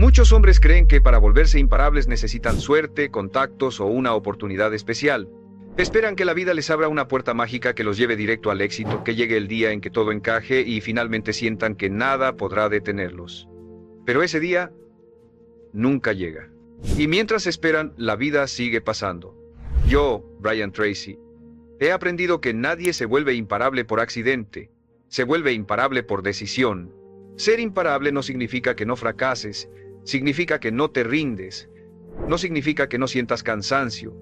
Muchos hombres creen que para volverse imparables necesitan suerte, contactos o una oportunidad especial. Esperan que la vida les abra una puerta mágica que los lleve directo al éxito, que llegue el día en que todo encaje y finalmente sientan que nada podrá detenerlos. Pero ese día nunca llega. Y mientras esperan, la vida sigue pasando. Yo, Brian Tracy, he aprendido que nadie se vuelve imparable por accidente. Se vuelve imparable por decisión. Ser imparable no significa que no fracases, significa que no te rindes. No significa que no sientas cansancio.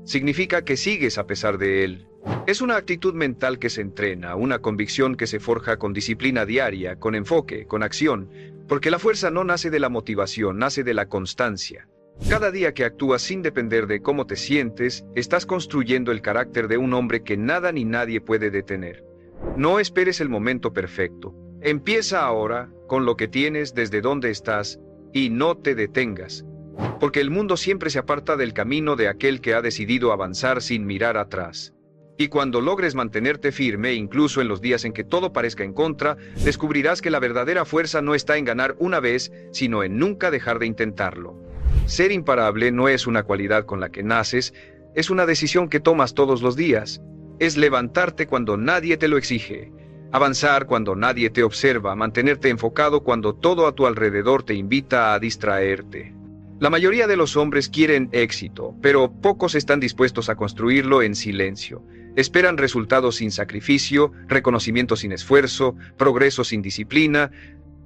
Significa que sigues a pesar de él. Es una actitud mental que se entrena, una convicción que se forja con disciplina diaria, con enfoque, con acción, porque la fuerza no nace de la motivación, nace de la constancia. Cada día que actúas sin depender de cómo te sientes, estás construyendo el carácter de un hombre que nada ni nadie puede detener. No esperes el momento perfecto. Empieza ahora, con lo que tienes, desde donde estás, y no te detengas. Porque el mundo siempre se aparta del camino de aquel que ha decidido avanzar sin mirar atrás. Y cuando logres mantenerte firme, incluso en los días en que todo parezca en contra, descubrirás que la verdadera fuerza no está en ganar una vez, sino en nunca dejar de intentarlo. Ser imparable no es una cualidad con la que naces, es una decisión que tomas todos los días. Es levantarte cuando nadie te lo exige, avanzar cuando nadie te observa, mantenerte enfocado cuando todo a tu alrededor te invita a distraerte. La mayoría de los hombres quieren éxito, pero pocos están dispuestos a construirlo en silencio. Esperan resultados sin sacrificio, reconocimiento sin esfuerzo, progreso sin disciplina,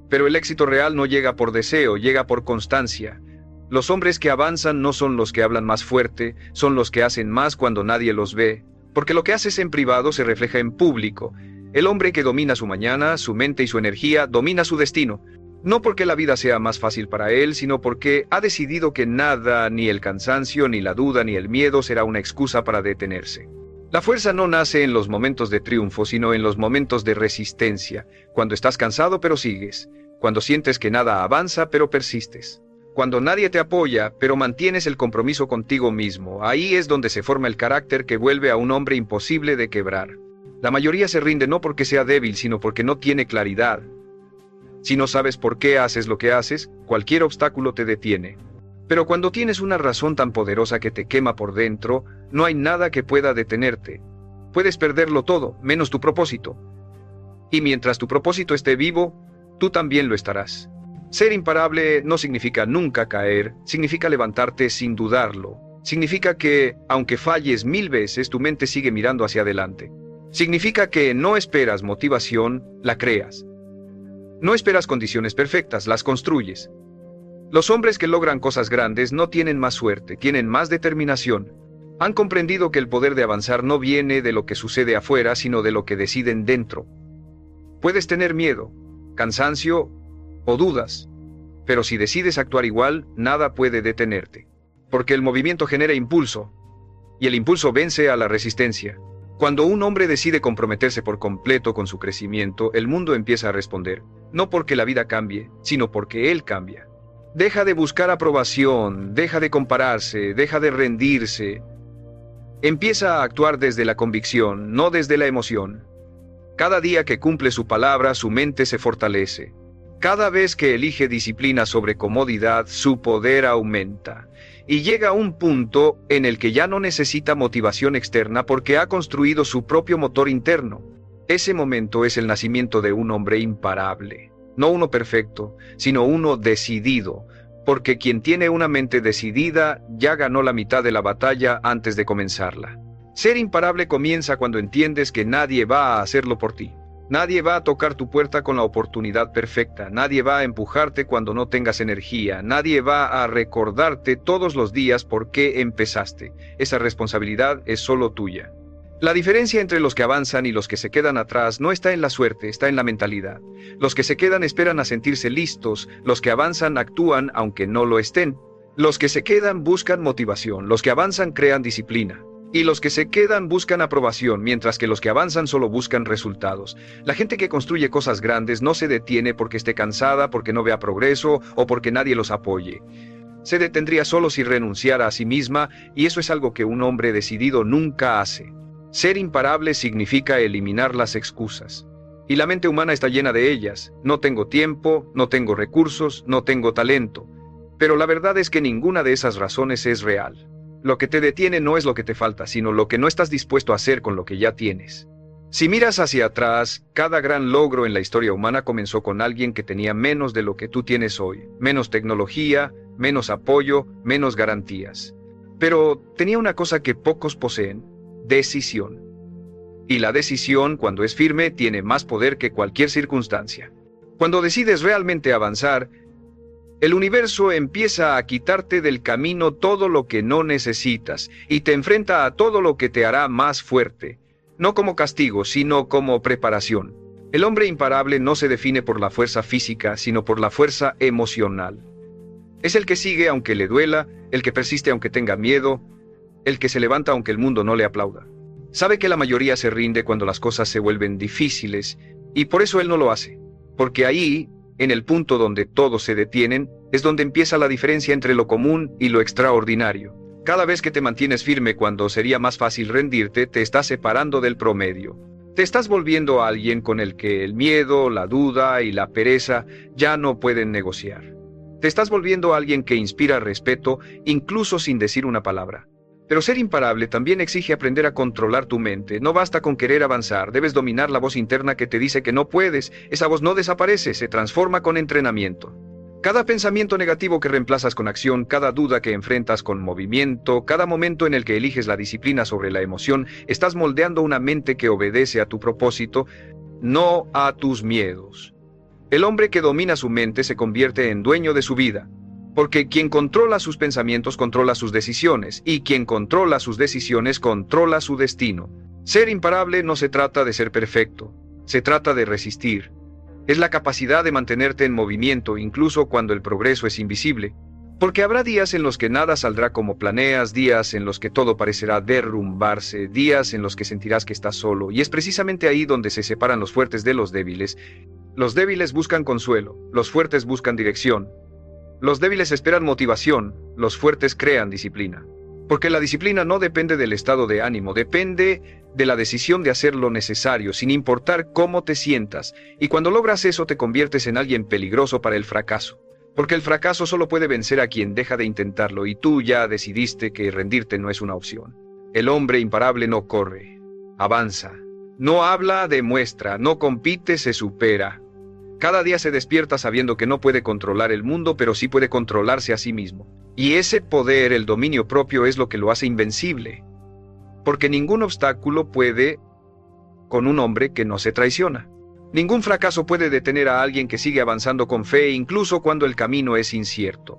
pero el éxito real no llega por deseo, llega por constancia. Los hombres que avanzan no son los que hablan más fuerte, son los que hacen más cuando nadie los ve, porque lo que haces en privado se refleja en público. El hombre que domina su mañana, su mente y su energía, domina su destino. No porque la vida sea más fácil para él, sino porque ha decidido que nada, ni el cansancio, ni la duda, ni el miedo será una excusa para detenerse. La fuerza no nace en los momentos de triunfo, sino en los momentos de resistencia, cuando estás cansado pero sigues, cuando sientes que nada avanza pero persistes, cuando nadie te apoya pero mantienes el compromiso contigo mismo. Ahí es donde se forma el carácter que vuelve a un hombre imposible de quebrar. La mayoría se rinde no porque sea débil, sino porque no tiene claridad. Si no sabes por qué haces lo que haces, cualquier obstáculo te detiene. Pero cuando tienes una razón tan poderosa que te quema por dentro, no hay nada que pueda detenerte. Puedes perderlo todo, menos tu propósito. Y mientras tu propósito esté vivo, tú también lo estarás. Ser imparable no significa nunca caer, significa levantarte sin dudarlo. Significa que, aunque falles 1000 veces, tu mente sigue mirando hacia adelante. Significa que no esperas motivación, la creas. No esperas condiciones perfectas, las construyes. Los hombres que logran cosas grandes no tienen más suerte, tienen más determinación. Han comprendido que el poder de avanzar no viene de lo que sucede afuera, sino de lo que deciden dentro. Puedes tener miedo, cansancio o dudas, pero si decides actuar igual, nada puede detenerte. Porque el movimiento genera impulso, y el impulso vence a la resistencia. Cuando un hombre decide comprometerse por completo con su crecimiento, el mundo empieza a responder, no porque la vida cambie, sino porque él cambia. Deja de buscar aprobación, deja de compararse, deja de rendirse. Empieza a actuar desde la convicción, no desde la emoción. Cada día que cumple su palabra, su mente se fortalece. Cada vez que elige disciplina sobre comodidad, su poder aumenta. Y llega a un punto en el que ya no necesita motivación externa porque ha construido su propio motor interno. Ese momento es el nacimiento de un hombre imparable. No uno perfecto, sino uno decidido, porque quien tiene una mente decidida ya ganó la mitad de la batalla antes de comenzarla. Ser imparable comienza cuando entiendes que nadie va a hacerlo por ti. Nadie va a tocar tu puerta con la oportunidad perfecta, nadie va a empujarte cuando no tengas energía, nadie va a recordarte todos los días por qué empezaste. Esa responsabilidad es solo tuya. La diferencia entre los que avanzan y los que se quedan atrás no está en la suerte, está en la mentalidad. Los que se quedan esperan a sentirse listos, los que avanzan actúan aunque no lo estén. Los que se quedan buscan motivación, los que avanzan crean disciplina. Y los que se quedan buscan aprobación, mientras que los que avanzan solo buscan resultados. La gente que construye cosas grandes no se detiene porque esté cansada, porque no vea progreso o porque nadie los apoye. Se detendría solo si renunciara a sí misma, y eso es algo que un hombre decidido nunca hace. Ser imparable significa eliminar las excusas. Y la mente humana está llena de ellas. No tengo tiempo, no tengo recursos, no tengo talento. Pero la verdad es que ninguna de esas razones es real. Lo que te detiene no es lo que te falta, sino lo que no estás dispuesto a hacer con lo que ya tienes. Si miras hacia atrás, cada gran logro en la historia humana comenzó con alguien que tenía menos de lo que tú tienes hoy. Menos tecnología, menos apoyo, menos garantías. Pero tenía una cosa que pocos poseen: decisión. Y la decisión, cuando es firme, tiene más poder que cualquier circunstancia. Cuando decides realmente avanzar, el universo empieza a quitarte del camino todo lo que no necesitas y te enfrenta a todo lo que te hará más fuerte. No como castigo, sino como preparación. El hombre imparable no se define por la fuerza física, sino por la fuerza emocional. Es el que sigue aunque le duela, el que persiste aunque tenga miedo, el que se levanta aunque el mundo no le aplauda. Sabe que la mayoría se rinde cuando las cosas se vuelven difíciles, y por eso él no lo hace. Porque ahí, en el punto donde todos se detienen, es donde empieza la diferencia entre lo común y lo extraordinario. Cada vez que te mantienes firme cuando sería más fácil rendirte, te estás separando del promedio. Te estás volviendo a alguien con el que el miedo, la duda y la pereza ya no pueden negociar. Te estás volviendo a alguien que inspira respeto, incluso sin decir una palabra. Pero ser imparable también exige aprender a controlar tu mente. No basta con querer avanzar, debes dominar la voz interna que te dice que no puedes. Esa voz no desaparece, se transforma con entrenamiento. Cada pensamiento negativo que reemplazas con acción, cada duda que enfrentas con movimiento, cada momento en el que eliges la disciplina sobre la emoción, estás moldeando una mente que obedece a tu propósito, no a tus miedos. El hombre que domina su mente se convierte en dueño de su vida, porque quien controla sus pensamientos controla sus decisiones, y quien controla sus decisiones controla su destino. Ser imparable no se trata de ser perfecto, se trata de resistir. Es la capacidad de mantenerte en movimiento incluso cuando el progreso es invisible. Porque habrá días en los que nada saldrá como planeas, días en los que todo parecerá derrumbarse, días en los que sentirás que estás solo, y es precisamente ahí donde se separan los fuertes de los débiles. Los débiles buscan consuelo, los fuertes buscan dirección. Los débiles esperan motivación, los fuertes crean disciplina. Porque la disciplina no depende del estado de ánimo, depende de la decisión de hacer lo necesario, sin importar cómo te sientas, y cuando logras eso te conviertes en alguien peligroso para el fracaso. Porque el fracaso solo puede vencer a quien deja de intentarlo, y tú ya decidiste que rendirte no es una opción. El hombre imparable no corre, avanza. No habla, demuestra, no compite, se supera. Cada día se despierta sabiendo que no puede controlar el mundo, pero sí puede controlarse a sí mismo. Y ese poder, el dominio propio, es lo que lo hace invencible. Porque ningún obstáculo puede con un hombre que no se traiciona. Ningún fracaso puede detener a alguien que sigue avanzando con fe, incluso cuando el camino es incierto.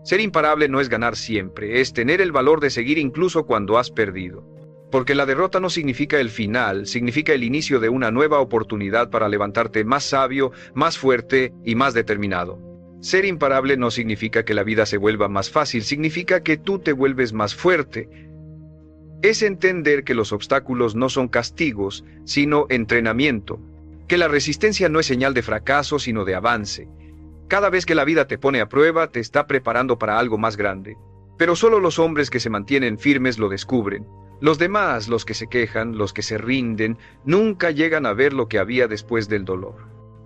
Ser imparable no es ganar siempre, es tener el valor de seguir incluso cuando has perdido. Porque la derrota no significa el final, significa el inicio de una nueva oportunidad para levantarte más sabio, más fuerte y más determinado. Ser imparable no significa que la vida se vuelva más fácil, significa que tú te vuelves más fuerte. Es entender que los obstáculos no son castigos, sino entrenamiento. Que la resistencia no es señal de fracaso, sino de avance. Cada vez que la vida te pone a prueba, te está preparando para algo más grande. Pero solo los hombres que se mantienen firmes lo descubren. Los demás, los que se quejan, los que se rinden, nunca llegan a ver lo que había después del dolor.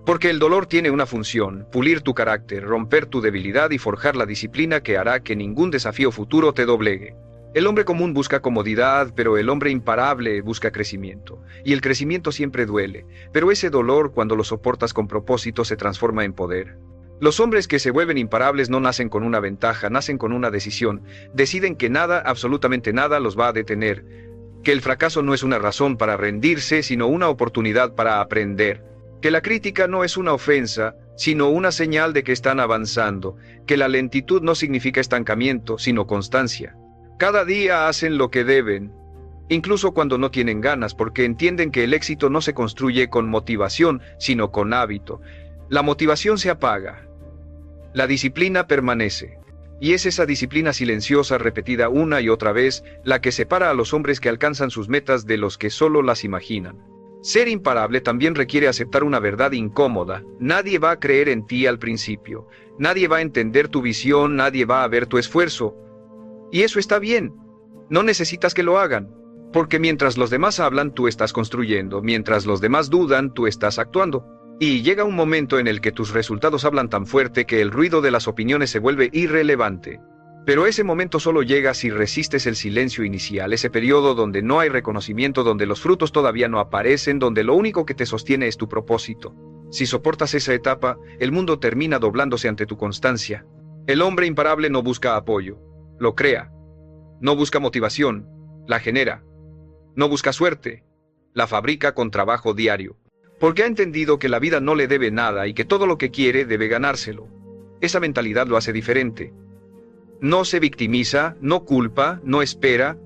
Porque el dolor tiene una función: pulir tu carácter, romper tu debilidad y forjar la disciplina que hará que ningún desafío futuro te doblegue. El hombre común busca comodidad, pero el hombre imparable busca crecimiento. Y el crecimiento siempre duele, pero ese dolor, cuando lo soportas con propósito, se transforma en poder. Los hombres que se vuelven imparables no nacen con una ventaja, nacen con una decisión. Deciden que nada, absolutamente nada, los va a detener. Que el fracaso no es una razón para rendirse, sino una oportunidad para aprender. Que la crítica no es una ofensa, sino una señal de que están avanzando. Que la lentitud no significa estancamiento, sino constancia. Cada día hacen lo que deben, incluso cuando no tienen ganas, porque entienden que el éxito no se construye con motivación, sino con hábito. La motivación se apaga. La disciplina permanece. Y es esa disciplina silenciosa, repetida una y otra vez, la que separa a los hombres que alcanzan sus metas de los que solo las imaginan. Ser imparable también requiere aceptar una verdad incómoda. Nadie va a creer en ti al principio. Nadie va a entender tu visión, nadie va a ver tu esfuerzo. Y eso está bien. No necesitas que lo hagan. Porque mientras los demás hablan, tú estás construyendo. Mientras los demás dudan, tú estás actuando. Y llega un momento en el que tus resultados hablan tan fuerte que el ruido de las opiniones se vuelve irrelevante. Pero ese momento solo llega si resistes el silencio inicial, ese periodo donde no hay reconocimiento, donde los frutos todavía no aparecen, donde lo único que te sostiene es tu propósito. Si soportas esa etapa, el mundo termina doblándose ante tu constancia. El hombre imparable no busca apoyo, lo crea. No busca motivación, la genera. No busca suerte, la fabrica con trabajo diario. Porque ha entendido que la vida no le debe nada y que todo lo que quiere debe ganárselo. Esa mentalidad lo hace diferente. No se victimiza, no culpa, no espera,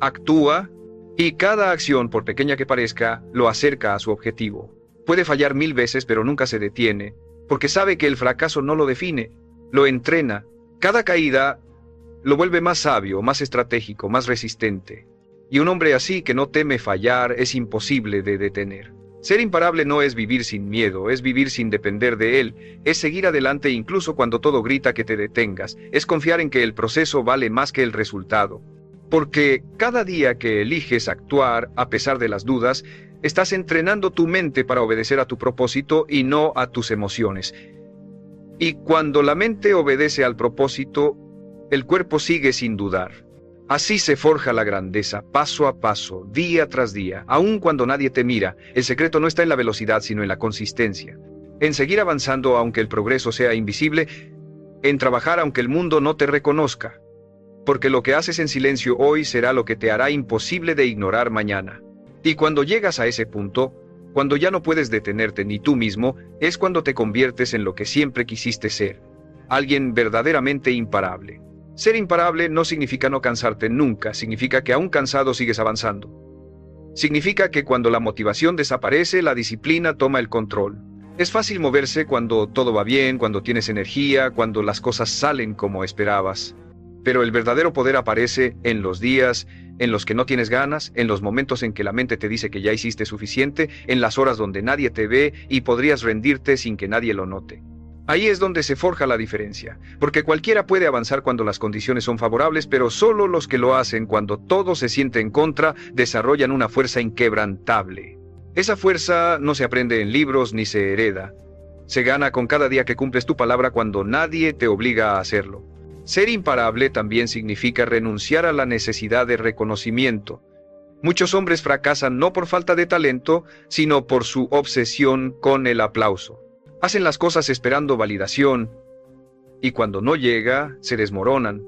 actúa, y cada acción, por pequeña que parezca, lo acerca a su objetivo. Puede fallar 1000 veces, pero nunca se detiene, porque sabe que el fracaso no lo define, lo entrena. Cada caída lo vuelve más sabio, más estratégico, más resistente. Y un hombre así que no teme fallar es imposible de detener. Ser imparable no es vivir sin miedo, es vivir sin depender de él, es seguir adelante incluso cuando todo grita que te detengas, es confiar en que el proceso vale más que el resultado. Porque cada día que eliges actuar a pesar de las dudas, estás entrenando tu mente para obedecer a tu propósito y no a tus emociones. Y cuando la mente obedece al propósito, el cuerpo sigue sin dudar. Así se forja la grandeza, paso a paso, día tras día, aun cuando nadie te mira. El secreto no está en la velocidad, sino en la consistencia. En seguir avanzando aunque el progreso sea invisible, en trabajar aunque el mundo no te reconozca. Porque lo que haces en silencio hoy será lo que te hará imposible de ignorar mañana. Y cuando llegas a ese punto, cuando ya no puedes detenerte ni tú mismo, es cuando te conviertes en lo que siempre quisiste ser. Alguien verdaderamente imparable. Ser imparable no significa no cansarte nunca, significa que aún cansado sigues avanzando. Significa que cuando la motivación desaparece, la disciplina toma el control. Es fácil moverse cuando todo va bien, cuando tienes energía, cuando las cosas salen como esperabas. Pero el verdadero poder aparece en los días en los que no tienes ganas, en los momentos en que la mente te dice que ya hiciste suficiente, en las horas donde nadie te ve y podrías rendirte sin que nadie lo note. Ahí es donde se forja la diferencia, porque cualquiera puede avanzar cuando las condiciones son favorables, pero solo los que lo hacen cuando todo se siente en contra desarrollan una fuerza inquebrantable. Esa fuerza no se aprende en libros ni se hereda. Se gana con cada día que cumples tu palabra cuando nadie te obliga a hacerlo. Ser imparable también significa renunciar a la necesidad de reconocimiento. Muchos hombres fracasan no por falta de talento, sino por su obsesión con el aplauso. Hacen las cosas esperando validación, y cuando no llega, se desmoronan.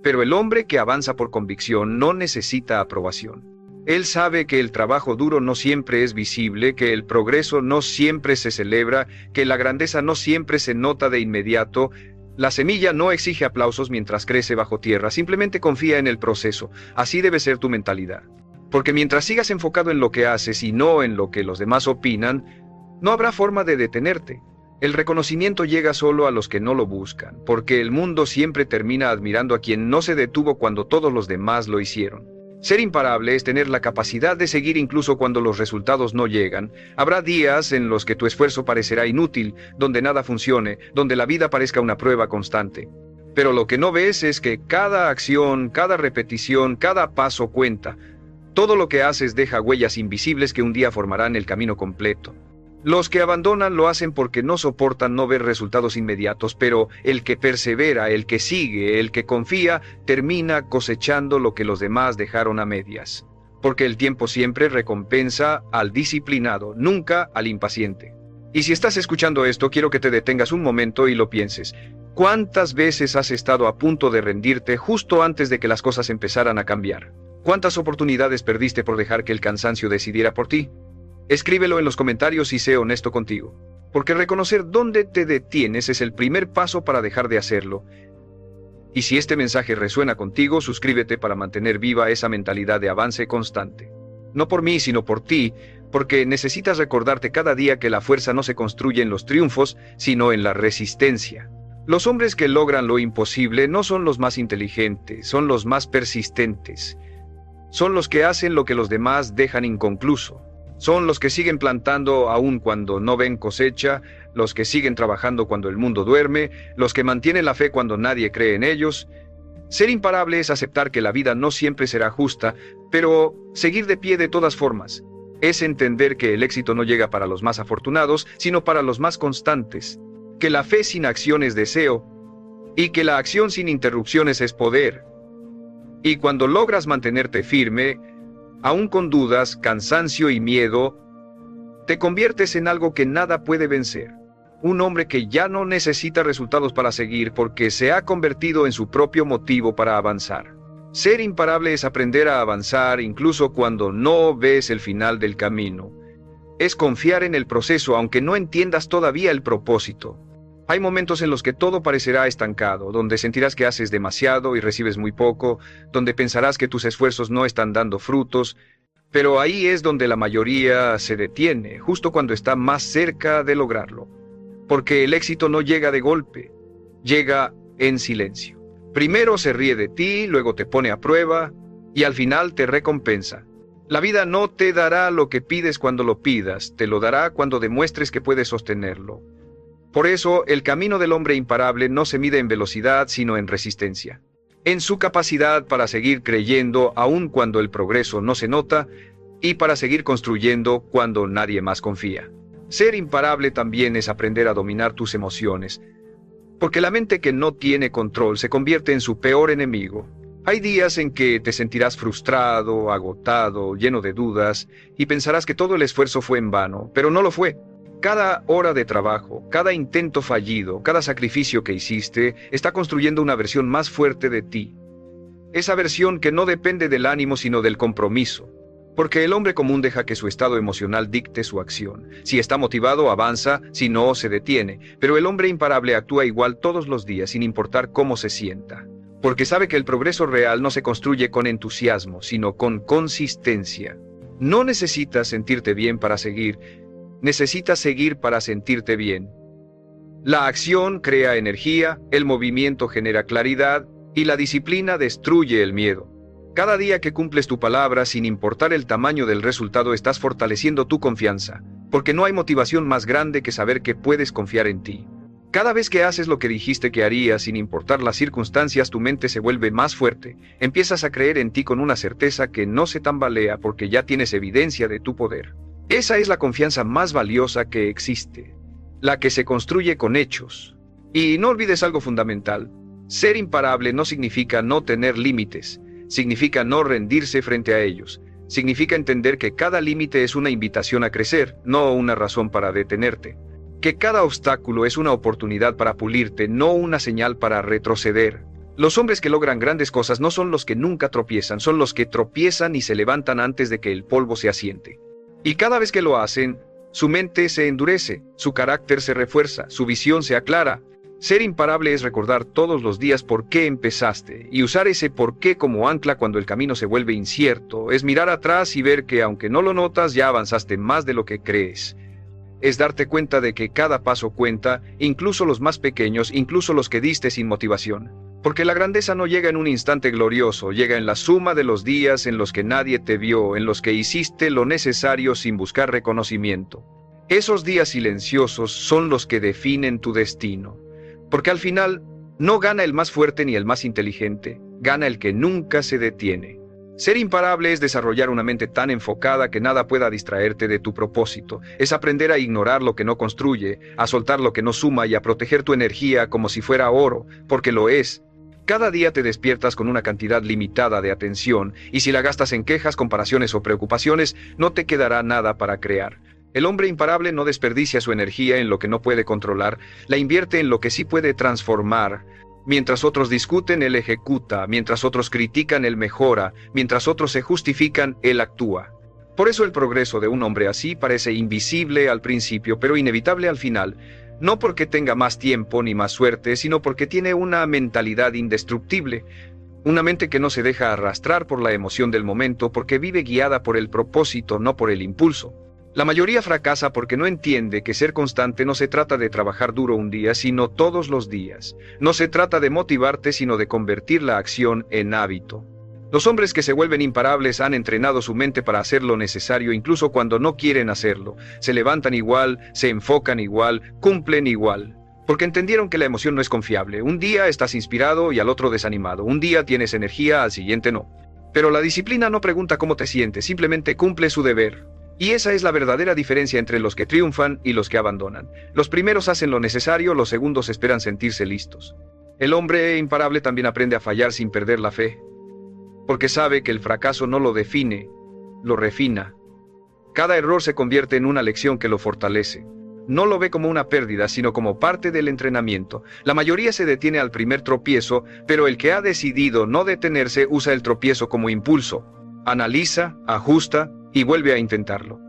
Pero el hombre que avanza por convicción no necesita aprobación. Él sabe que el trabajo duro no siempre es visible, que el progreso no siempre se celebra, que la grandeza no siempre se nota de inmediato. La semilla no exige aplausos mientras crece bajo tierra, simplemente confía en el proceso. Así debe ser tu mentalidad. Porque mientras sigas enfocado en lo que haces y no en lo que los demás opinan, no habrá forma de detenerte. El reconocimiento llega solo a los que no lo buscan, porque el mundo siempre termina admirando a quien no se detuvo cuando todos los demás lo hicieron. Ser imparable es tener la capacidad de seguir incluso cuando los resultados no llegan. Habrá días en los que tu esfuerzo parecerá inútil, donde nada funcione, donde la vida parezca una prueba constante. Pero lo que no ves es que cada acción, cada repetición, cada paso cuenta. Todo lo que haces deja huellas invisibles que un día formarán el camino completo. Los que abandonan lo hacen porque no soportan no ver resultados inmediatos, pero el que persevera, el que sigue, el que confía, termina cosechando lo que los demás dejaron a medias. Porque el tiempo siempre recompensa al disciplinado, nunca al impaciente. Y si estás escuchando esto, quiero que te detengas un momento y lo pienses. ¿Cuántas veces has estado a punto de rendirte justo antes de que las cosas empezaran a cambiar? ¿Cuántas oportunidades perdiste por dejar que el cansancio decidiera por ti? Escríbelo en los comentarios y sé honesto contigo, porque reconocer dónde te detienes es el primer paso para dejar de hacerlo. Y si este mensaje resuena contigo, suscríbete para mantener viva esa mentalidad de avance constante. No por mí, sino por ti, porque necesitas recordarte cada día que la fuerza no se construye en los triunfos, sino en la resistencia. Los hombres que logran lo imposible no son los más inteligentes, son los más persistentes. Son los que hacen lo que los demás dejan inconcluso. Son los que siguen plantando aún cuando no ven cosecha, los que siguen trabajando cuando el mundo duerme, los que mantienen la fe cuando nadie cree en ellos. Ser imparable es aceptar que la vida no siempre será justa, pero seguir de pie de todas formas. es entender que el éxito no llega para los más afortunados, sino para los más constantes, que la fe sin acción es deseo, y que la acción sin interrupciones es poder. Y cuando logras mantenerte firme, aún con dudas, cansancio y miedo, te conviertes en algo que nada puede vencer. Un hombre que ya no necesita resultados para seguir porque se ha convertido en su propio motivo para avanzar. Ser imparable es aprender a avanzar incluso cuando no ves el final del camino. Es confiar en el proceso aunque no entiendas todavía el propósito. Hay momentos en los que todo parecerá estancado, donde sentirás que haces demasiado y recibes muy poco, donde pensarás que tus esfuerzos no están dando frutos, pero ahí es donde la mayoría se detiene, justo cuando está más cerca de lograrlo. Porque el éxito no llega de golpe, llega en silencio. Primero se ríe de ti, luego te pone a prueba y al final te recompensa. La vida no te dará lo que pides cuando lo pidas, te lo dará cuando demuestres que puedes sostenerlo. Por eso, el camino del hombre imparable no se mide en velocidad, sino en resistencia. En su capacidad para seguir creyendo aun cuando el progreso no se nota y para seguir construyendo cuando nadie más confía. Ser imparable también es aprender a dominar tus emociones, porque la mente que no tiene control se convierte en su peor enemigo. Hay días en que te sentirás frustrado, agotado, lleno de dudas, y pensarás que todo el esfuerzo fue en vano, pero no lo fue. Cada hora de trabajo, cada intento fallido, cada sacrificio que hiciste, está construyendo una versión más fuerte de ti. Esa versión que no depende del ánimo sino del compromiso. Porque el hombre común deja que su estado emocional dicte su acción. Si está motivado, avanza, si no, se detiene. Pero el hombre imparable actúa igual todos los días sin importar cómo se sienta. Porque sabe que el progreso real no se construye con entusiasmo, sino con consistencia. No necesitas sentirte bien para seguir. Necesitas seguir para sentirte bien. La acción crea energía, el movimiento genera claridad y la disciplina destruye el miedo. Cada día que cumples tu palabra, sin importar el tamaño del resultado, estás fortaleciendo tu confianza, porque no hay motivación más grande que saber que puedes confiar en ti. Cada vez que haces lo que dijiste que harías, sin importar las circunstancias, tu mente se vuelve más fuerte. Empiezas a creer en ti con una certeza que no se tambalea porque ya tienes evidencia de tu poder. Esa es la confianza más valiosa que existe, la que se construye con hechos. Y no olvides algo fundamental. Ser imparable no significa no tener límites. Significa no rendirse frente a ellos. Significa entender que cada límite es una invitación a crecer, no una razón para detenerte. Que cada obstáculo es una oportunidad para pulirte, no una señal para retroceder. Los hombres que logran grandes cosas no son los que nunca tropiezan, son los que tropiezan y se levantan antes de que el polvo se asiente. Y cada vez que lo hacen, su mente se endurece, su carácter se refuerza, su visión se aclara. Ser imparable es recordar todos los días por qué empezaste y usar ese por qué como ancla cuando el camino se vuelve incierto. Es mirar atrás y ver que aunque no lo notas ya avanzaste más de lo que crees. Es darte cuenta de que cada paso cuenta, incluso los más pequeños, incluso los que diste sin motivación. Porque la grandeza no llega en un instante glorioso, llega en la suma de los días en los que nadie te vio, en los que hiciste lo necesario sin buscar reconocimiento. Esos días silenciosos son los que definen tu destino. Porque al final, no gana el más fuerte ni el más inteligente, gana el que nunca se detiene. Ser imparable es desarrollar una mente tan enfocada que nada pueda distraerte de tu propósito. Es aprender a ignorar lo que no construye, a soltar lo que no suma y a proteger tu energía como si fuera oro, porque lo es. Cada día te despiertas con una cantidad limitada de atención, y si la gastas en quejas, comparaciones o preocupaciones, no te quedará nada para crear. El hombre imparable no desperdicia su energía en lo que no puede controlar, la invierte en lo que sí puede transformar. Mientras otros discuten, él ejecuta, mientras otros critican, él mejora, mientras otros se justifican, él actúa. Por eso el progreso de un hombre así parece invisible al principio, pero inevitable al final, no porque tenga más tiempo ni más suerte, sino porque tiene una mentalidad indestructible, una mente que no se deja arrastrar por la emoción del momento, porque vive guiada por el propósito, no por el impulso. La mayoría fracasa porque no entiende que ser constante no se trata de trabajar duro un día, sino todos los días. No se trata de motivarte, sino de convertir la acción en hábito. Los hombres que se vuelven imparables han entrenado su mente para hacer lo necesario incluso cuando no quieren hacerlo. Se levantan igual, se enfocan igual, cumplen igual. Porque entendieron que la emoción no es confiable. Un día estás inspirado y al otro desanimado. Un día tienes energía, al siguiente no. Pero la disciplina no pregunta cómo te sientes, simplemente cumple su deber. Y esa es la verdadera diferencia entre los que triunfan y los que abandonan. Los primeros hacen lo necesario, los segundos esperan sentirse listos. El hombre imparable también aprende a fallar sin perder la fe, porque sabe que el fracaso no lo define, lo refina. Cada error se convierte en una lección que lo fortalece. No lo ve como una pérdida, sino como parte del entrenamiento. La mayoría se detiene al primer tropiezo, pero el que ha decidido no detenerse usa el tropiezo como impulso. Analiza, ajusta y vuelve a intentarlo.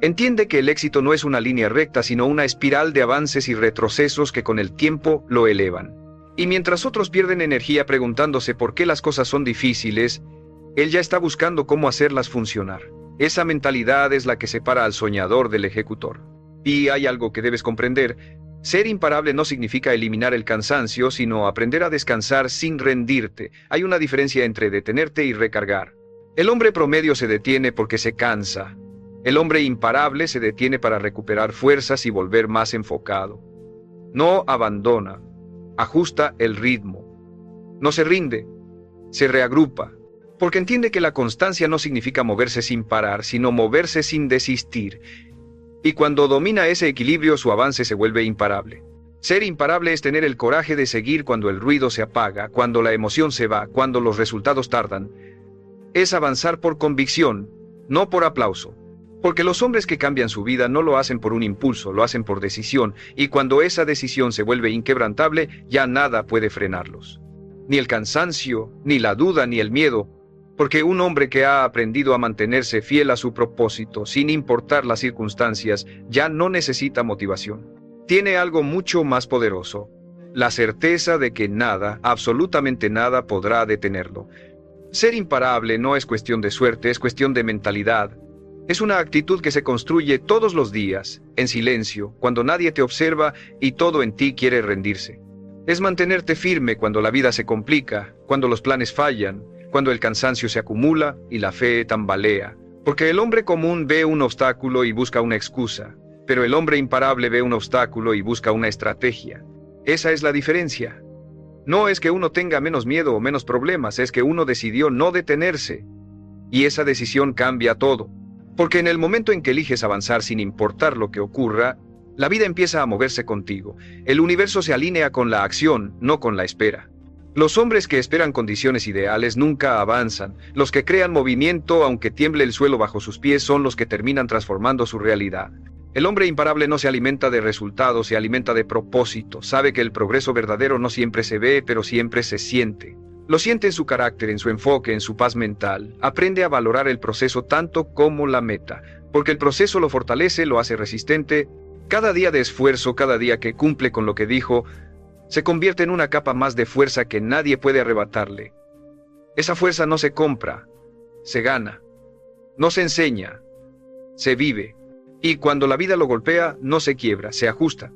Entiende que el éxito no es una línea recta, sino una espiral de avances y retrocesos que con el tiempo lo elevan. Y mientras otros pierden energía preguntándose por qué las cosas son difíciles, él ya está buscando cómo hacerlas funcionar. Esa mentalidad es la que separa al soñador del ejecutor. Y hay algo que debes comprender. Ser imparable no significa eliminar el cansancio, sino aprender a descansar sin rendirte. Hay una diferencia entre detenerte y recargar. El hombre promedio se detiene porque se cansa. El hombre imparable se detiene para recuperar fuerzas y volver más enfocado. No abandona, ajusta el ritmo. No se rinde, se reagrupa, porque entiende que la constancia no significa moverse sin parar, sino moverse sin desistir. Y cuando domina ese equilibrio, su avance se vuelve imparable. Ser imparable es tener el coraje de seguir cuando el ruido se apaga, cuando la emoción se va, cuando los resultados tardan. Es avanzar por convicción, no por aplauso. Porque los hombres que cambian su vida no lo hacen por un impulso, lo hacen por decisión, y cuando esa decisión se vuelve inquebrantable, ya nada puede frenarlos. Ni el cansancio, ni la duda, ni el miedo, porque un hombre que ha aprendido a mantenerse fiel a su propósito, sin importar las circunstancias, ya no necesita motivación. Tiene algo mucho más poderoso, la certeza de que nada, absolutamente nada, podrá detenerlo. Ser imparable no es cuestión de suerte, es cuestión de mentalidad. Es una actitud que se construye todos los días, en silencio, cuando nadie te observa y todo en ti quiere rendirse. Es mantenerte firme cuando la vida se complica, cuando los planes fallan, cuando el cansancio se acumula y la fe tambalea. Porque el hombre común ve un obstáculo y busca una excusa, pero el hombre imparable ve un obstáculo y busca una estrategia. Esa es la diferencia. No es que uno tenga menos miedo o menos problemas, es que uno decidió no detenerse. Y esa decisión cambia todo. Porque en el momento en que eliges avanzar sin importar lo que ocurra, la vida empieza a moverse contigo. El universo se alinea con la acción, no con la espera. Los hombres que esperan condiciones ideales nunca avanzan. Los que crean movimiento, aunque tiemble el suelo bajo sus pies, son los que terminan transformando su realidad. El hombre imparable no se alimenta de resultados, se alimenta de propósito. Sabe que el progreso verdadero no siempre se ve, pero siempre se siente. Lo siente en su carácter, en su enfoque, en su paz mental. Aprende a valorar el proceso tanto como la meta, porque el proceso lo fortalece, lo hace resistente. Cada día de esfuerzo, cada día que cumple con lo que dijo, se convierte en una capa más de fuerza que nadie puede arrebatarle. Esa fuerza no se compra, se gana. No se enseña, se vive. Y cuando la vida lo golpea, no se quiebra, se ajusta.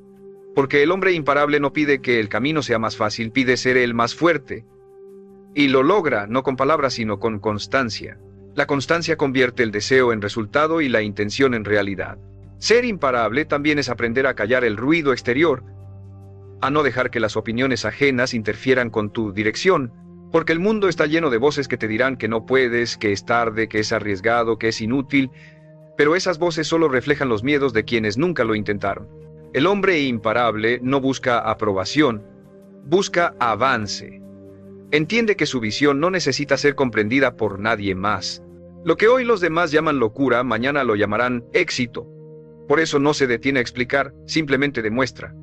Porque el hombre imparable no pide que el camino sea más fácil, pide ser el más fuerte. Y lo logra, no con palabras, sino con constancia. La constancia convierte el deseo en resultado y la intención en realidad. Ser imparable también es aprender a callar el ruido exterior, a no dejar que las opiniones ajenas interfieran con tu dirección, porque el mundo está lleno de voces que te dirán que no puedes, que es tarde, que es arriesgado, que es inútil, pero esas voces solo reflejan los miedos de quienes nunca lo intentaron. El hombre imparable no busca aprobación, busca avance. Entiende que su visión no necesita ser comprendida por nadie más. Lo que hoy los demás llaman locura, mañana lo llamarán éxito. Por eso no se detiene a explicar, simplemente demuestra.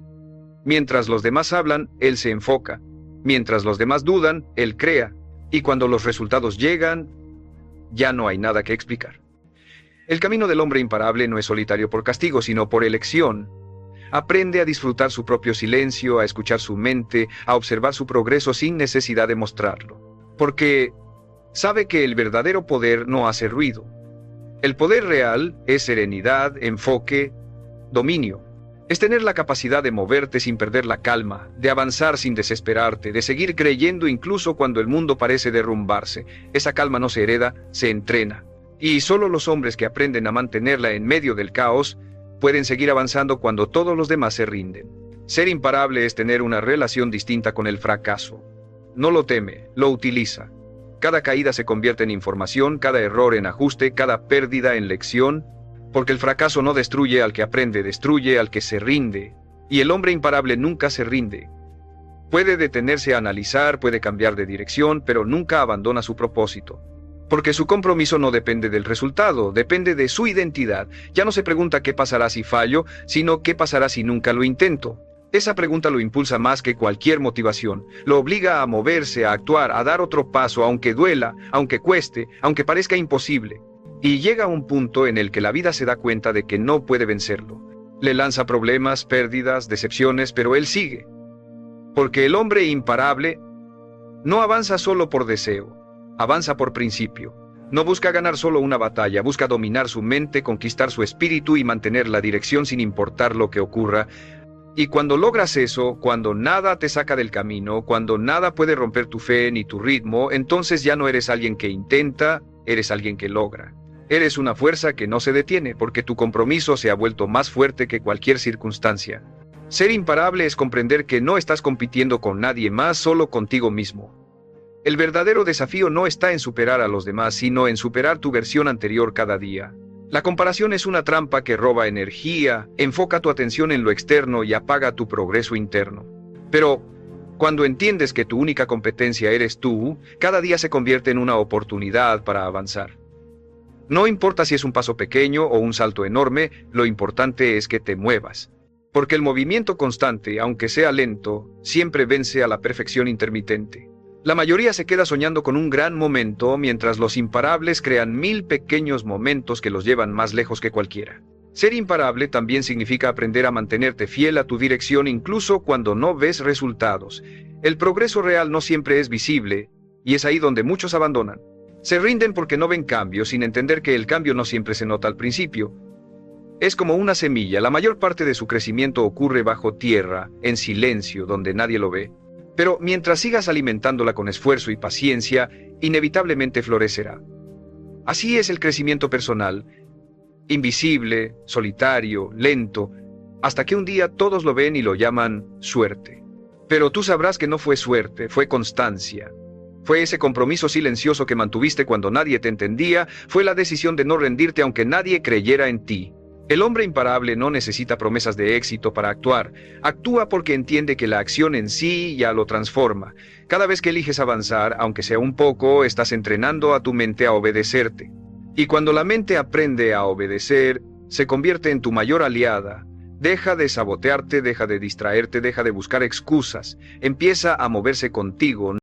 Mientras los demás hablan, él se enfoca. Mientras los demás dudan, él crea. Y cuando los resultados llegan, ya no hay nada que explicar. El camino del hombre imparable no es solitario por castigo, sino por elección. Aprende a disfrutar su propio silencio, a escuchar su mente, a observar su progreso sin necesidad de mostrarlo. Porque sabe que el verdadero poder no hace ruido. El poder real es serenidad, enfoque, dominio. Es tener la capacidad de moverte sin perder la calma, de avanzar sin desesperarte, de seguir creyendo incluso cuando el mundo parece derrumbarse. Esa calma no se hereda, se entrena. Y solo los hombres que aprenden a mantenerla en medio del caos pueden seguir avanzando cuando todos los demás se rinden. Ser imparable es tener una relación distinta con el fracaso. No lo teme, lo utiliza. Cada caída se convierte en información, cada error en ajuste, cada pérdida en lección. Porque el fracaso no destruye al que aprende, destruye al que se rinde. Y el hombre imparable nunca se rinde. Puede detenerse a analizar, puede cambiar de dirección, pero nunca abandona su propósito. Porque su compromiso no depende del resultado, depende de su identidad. Ya no se pregunta qué pasará si fallo, sino qué pasará si nunca lo intento. Esa pregunta lo impulsa más que cualquier motivación. Lo obliga a moverse, a actuar, a dar otro paso, aunque duela, aunque cueste, aunque parezca imposible. Y llega a un punto en el que la vida se da cuenta de que no puede vencerlo. Le lanza problemas, pérdidas, decepciones, pero él sigue. Porque el hombre imparable no avanza solo por deseo, avanza por principio. No busca ganar solo una batalla, busca dominar su mente, conquistar su espíritu y mantener la dirección sin importar lo que ocurra. Y cuando logras eso, cuando nada te saca del camino, cuando nada puede romper tu fe ni tu ritmo, entonces ya no eres alguien que intenta, eres alguien que logra. Eres una fuerza que no se detiene porque tu compromiso se ha vuelto más fuerte que cualquier circunstancia. Ser imparable es comprender que no estás compitiendo con nadie más, solo contigo mismo. El verdadero desafío no está en superar a los demás, sino en superar tu versión anterior cada día. La comparación es una trampa que roba energía, enfoca tu atención en lo externo y apaga tu progreso interno. Pero cuando entiendes que tu única competencia eres tú, cada día se convierte en una oportunidad para avanzar. No importa si es un paso pequeño o un salto enorme, lo importante es que te muevas. Porque el movimiento constante, aunque sea lento, siempre vence a la perfección intermitente. La mayoría se queda soñando con un gran momento, mientras los imparables crean 1000 pequeños momentos que los llevan más lejos que cualquiera. Ser imparable también significa aprender a mantenerte fiel a tu dirección incluso cuando no ves resultados. El progreso real no siempre es visible, y es ahí donde muchos abandonan. Se rinden porque no ven cambios, sin entender que el cambio no siempre se nota al principio. Es como una semilla, la mayor parte de su crecimiento ocurre bajo tierra, en silencio, donde nadie lo ve. Pero mientras sigas alimentándola con esfuerzo y paciencia, inevitablemente florecerá. Así es el crecimiento personal, invisible, solitario, lento, hasta que un día todos lo ven y lo llaman suerte. Pero tú sabrás que no fue suerte, fue constancia. Fue ese compromiso silencioso que mantuviste cuando nadie te entendía, fue la decisión de no rendirte aunque nadie creyera en ti. El hombre imparable no necesita promesas de éxito para actuar. Actúa porque entiende que la acción en sí ya lo transforma. Cada vez que eliges avanzar, aunque sea un poco, estás entrenando a tu mente a obedecerte. Y cuando la mente aprende a obedecer, se convierte en tu mayor aliada. Deja de sabotearte, deja de distraerte, deja de buscar excusas. Empieza a moverse contigo.